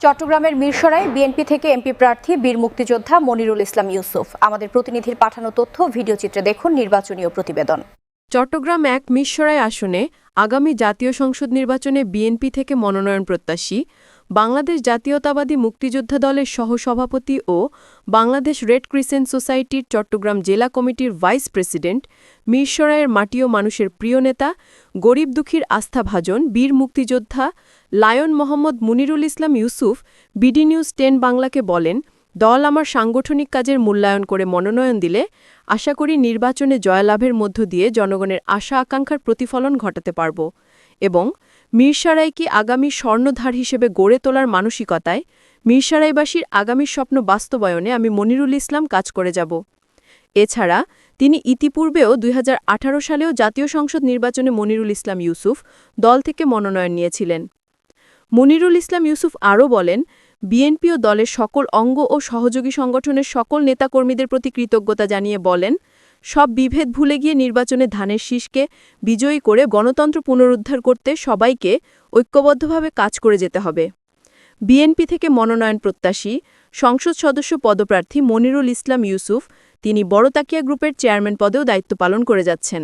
চট্টগ্রামের মিরসরাই বিএনপি থেকে এমপি প্রার্থী বীর মুক্তিযোদ্ধা মনিরুল ইসলাম ইউসুফ। আমাদের প্রতিনিধির পাঠানো তথ্য ভিডিওচিত্রে দেখুন নির্বাচনীয় প্রতিবেদন। চট্টগ্রাম ১ মিরসরাই আসনে আগামী জাতীয় সংসদ নির্বাচনে বিএনপি থেকে মনোনয়ন প্রত্যাশী বাংলাদেশ জাতীয়তাবাদী মুক্তিযোদ্ধা দলের সহসভাপতি ও বাংলাদেশ রেড ক্রিসেন্ট সোসাইটির চট্টগ্রাম জেলা কমিটির ভাইস প্রেসিডেন্ট, মিরসরাইয়ের মাটি ও মানুষের প্রিয় নেতা, গরিব দুঃখীর আস্থাভাজন বীর মুক্তিযোদ্ধা লায়ন মোহাম্মদ মনিরুল ইসলাম ইউসুফ বিডি নিউজ 10 বাংলাকে বলেন, দল আমার সাংগঠনিক কাজের মূল্যায়ন করে মনোনয়ন দিলে আশা করি নির্বাচনে জয়লাভের মধ্য দিয়ে জনগণের আশা আকাঙ্ক্ষার প্রতিফলন ঘটাতে পারব এবং মিরসরাইকে আগামী স্বর্ণধার হিসেবে গড়ে তোলার মানসিকতায় মিরসরাইবাসীর আগামীর স্বপ্ন বাস্তবায়নে আমি মনিরুল ইসলাম কাজ করে যাব। এছাড়া তিনি ইতিপূর্বেও ২০১৮ সালেও জাতীয় সংসদ নির্বাচনে মনিরুল ইসলাম ইউসুফ দল থেকে মনোনয়ন নিয়েছিলেন। মনিরুল ইসলাম ইউসুফ আরও বলেন, বিএনপি ও দলের সকল অঙ্গ ও সহযোগী সংগঠনের সকল নেতাকর্মীদের প্রতি কৃতজ্ঞতা জানিয়ে বলেন, সব বিভেদ ভুলে গিয়ে নির্বাচনে ধানের শীষকে বিজয়ী করে গণতন্ত্র পুনরুদ্ধার করতে সবাইকে ঐক্যবদ্ধভাবে কাজ করে যেতে হবে। বিএনপি থেকে মনোনয়ন প্রত্যাশী সংসদ সদস্য পদপ্রার্থী মনিরুল ইসলাম ইউসুফ তিনি বড়তাকিয়া গ্রুপের চেয়ারম্যান পদেও দায়িত্ব পালন করে যাচ্ছেন।